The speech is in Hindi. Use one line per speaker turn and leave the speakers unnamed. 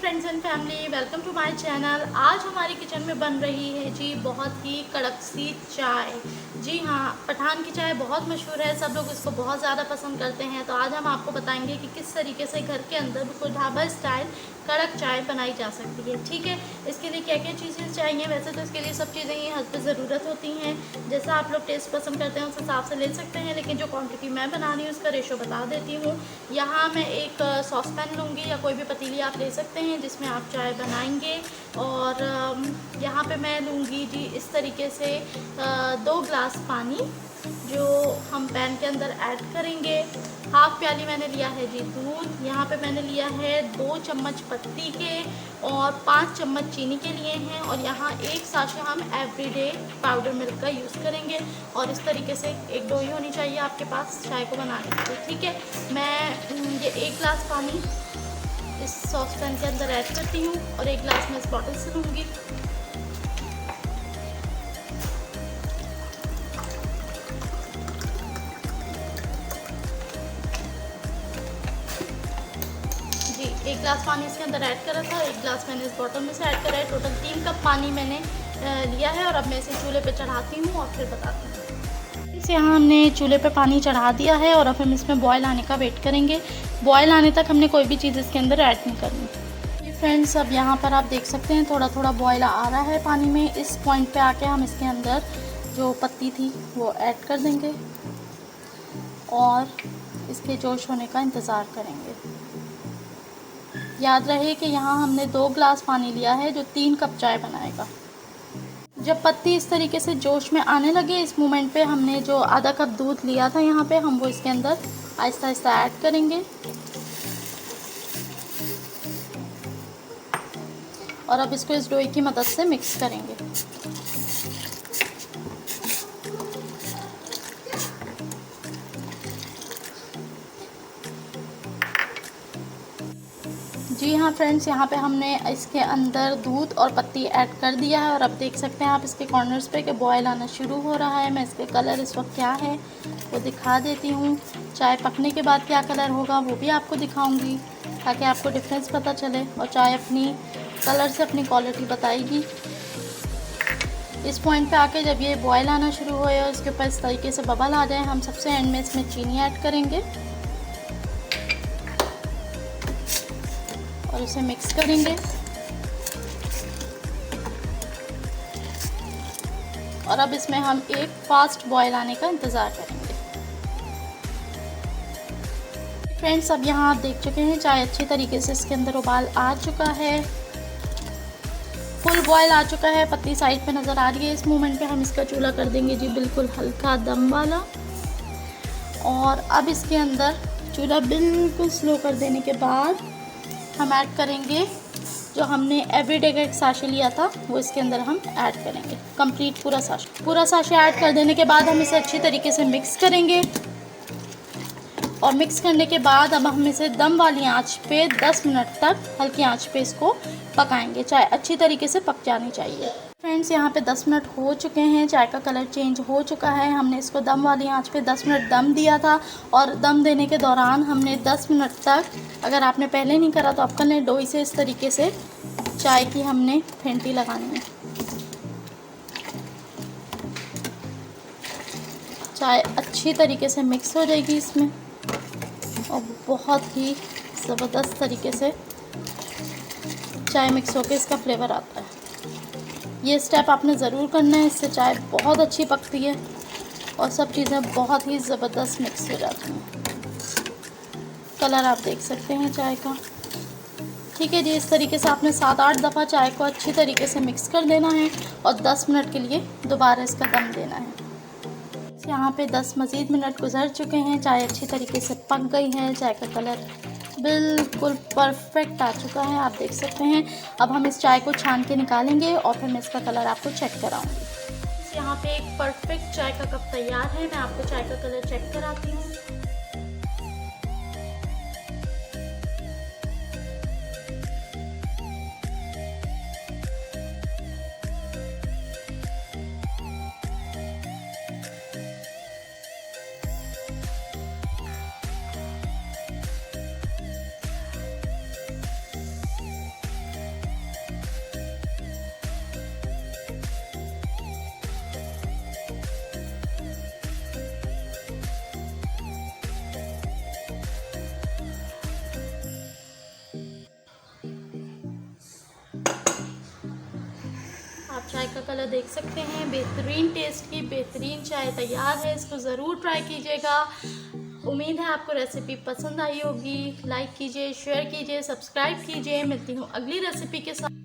Friends and family, welcome to my channel. आज हमारे किचन में बन रही है जी बहुत ही कड़क सी चाय। जी हाँ, पठान की चाय बहुत मशहूर है, सब लोग इसको बहुत ज़्यादा पसंद करते हैं। तो आज हम आपको बताएंगे कि किस तरीके से घर के अंदर बिल्कुल ढाबा स्टाइल कड़क चाय बनाई जा सकती है। ठीक है, इसके लिए क्या क्या चीज़ें चाहिए? वैसे तो इसके लिए सब चीज़ें ही हद पे ज़रूरत होती हैं, जैसा आप लोग टेस्ट पसंद करते हैं उस हिसाब से ले सकते हैं, लेकिन जो क्वांटिटी मैं बना रही हूँ उसका रेशो बता देती हूँ। यहाँ मैं एक सॉस पैन लूँगी या कोई भी पतीली आप ले सकते हैं जिसमें आप चाय बनाएंगे। और यहाँ पे मैं लूँगी जी इस तरीके से 2 ग्लास पानी, जो हम पैन के अंदर ऐड करेंगे। हाफ प्याली मैंने लिया है जी दूध। यहाँ पे मैंने लिया है 2 चम्मच पत्ती के और 5 चम्मच चीनी के लिए हैं। और यहाँ 1 साशे हम एवरीडे पाउडर मिल्क का यूज़ करेंगे। और इस तरीके से एक डोई होनी चाहिए आपके पास चाय को बनाने के लिए। ठीक है, मैं ये 1 गिलास पानी इस सॉस पैन के अंदर ऐड करती हूँ और 1 गिलास मैं इस बॉटल से लूँगी। जी 1 गिलास पानी इसके अंदर ऐड करा था, 1 गिलास मैंने इस बॉटल में से ऐड करा है। टोटल 3 कप पानी मैंने लिया है। और अब मैं इसे चूल्हे पे चढ़ाती हूँ और फिर बताती हूँ। इसे यहाँ हमने चूल्हे पे पानी चढ़ा दिया है और अब हम इसमें बॉयल आने का वेट करेंगे। बॉयल आने तक हमने कोई भी चीज़ इसके अंदर ऐड नहीं करनी। फ्रेंड्स, अब यहाँ पर आप देख सकते हैं थोड़ा थोड़ा बॉयल आ रहा है पानी में। इस पॉइंट पे आके हम इसके अंदर जो पत्ती थी वो ऐड कर देंगे और इसके जोश होने का इंतज़ार करेंगे। याद रहे कि यहाँ हमने 2 गिलास पानी लिया है जो 3 कप चाय बनाएगा। जब पत्ती इस तरीके से जोश में आने लगे, इस मोमेंट पे हमने जो आधा कप दूध लिया था यहाँ पे हम वो इसके अंदर आहिस्ता आहिस्ता ऐड करेंगे। और अब इसको इस डोई की मदद से मिक्स करेंगे। जी हाँ फ्रेंड्स, यहाँ पे हमने इसके अंदर दूध और पत्ती ऐड कर दिया है और अब देख सकते हैं आप इसके कॉर्नर्स पे कि बॉयल आना शुरू हो रहा है। मैं इसके कलर इस वक्त क्या है वो दिखा देती हूँ। चाय पकने के बाद क्या कलर होगा वो भी आपको दिखाऊंगी ताकि आपको डिफरेंस पता चले और चाय अपनी कलर से अपनी क्वालिटी बताएगी। इस पॉइंट पे आके जब ये बॉयल आना शुरू हो और इसके ऊपर इस तरीके से बबल आ जाए, हम सबसे एंड में इसमें चीनी ऐड करेंगे और इसे मिक्स करेंगे। और अब इसमें हम एक फास्ट बॉयल आने का इंतज़ार करेंगे। फ्रेंड्स, अब यहाँ आप देख चुके हैं चाय अच्छी तरीके से इसके अंदर उबाल आ चुका है, फुल बॉयल आ चुका है। पत्ती साइड पे नज़र आ रही है। इस मोमेंट पे हम इसका चूल्हा कर देंगे जी बिल्कुल हल्का दम वाला। और अब इसके अंदर चूल्हा बिल्कुल स्लो कर देने के बाद हम ऐड करेंगे जो हमने एवरीडे का एक साशे लिया था वो इसके अंदर हम ऐड करेंगे। कंप्लीट पूरा साशे ऐड कर देने के बाद हम इसे अच्छी तरीके से मिक्स करेंगे। और मिक्स करने के बाद अब हम इसे दम वाली आंच पे 10 मिनट तक हल्की आंच पे इसको पकाएंगे। चाय अच्छी तरीके से पक जानी चाहिए। फ्रेंड्स, यहाँ पे 10 मिनट हो चुके हैं, चाय का कलर चेंज हो चुका है। हमने इसको दम वाली आंच पे 10 मिनट दम दिया था और दम देने के दौरान हमने 10 मिनट तक, अगर आपने पहले नहीं करा तो आप कर लें, डोई से इस तरीके से चाय की हमने फेंटी लगानी है। चाय अच्छी तरीके से मिक्स हो जाएगी इसमें और बहुत ही ज़बरदस्त तरीके से चाय मिक्स होकर इसका फ्लेवर आता है। ये स्टेप आपने ज़रूर करना है, इससे चाय बहुत अच्छी पकती है और सब चीज़ें बहुत ही ज़बरदस्त मिक्स हो जाती हैं। कलर आप देख सकते हैं चाय का। ठीक है जी, इस तरीके से आपने 7-8 दफ़ा चाय को अच्छी तरीके से मिक्स कर देना है और 10 मिनट के लिए दोबारा इसका दम देना है। यहाँ पे 10 मज़ीद मिनट गुजर चुके हैं, चाय अच्छी तरीके से पक गई है। चाय का कलर बिल्कुल परफेक्ट आ चुका है, आप देख सकते हैं। अब हम इस चाय को छान के निकालेंगे और फिर मैं इसका कलर आपको चेक कराऊंगी। यहाँ पे एक परफेक्ट चाय का कप तैयार है, मैं आपको चाय का कलर चेक कराती हूँ। का कलर देख सकते हैं। बेहतरीन टेस्ट की बेहतरीन चाय तैयार है, इसको ज़रूर ट्राई कीजिएगा। उम्मीद है आपको रेसिपी पसंद आई होगी। लाइक कीजिए, शेयर कीजिए, सब्सक्राइब कीजिए। मिलती हूँ अगली रेसिपी के साथ।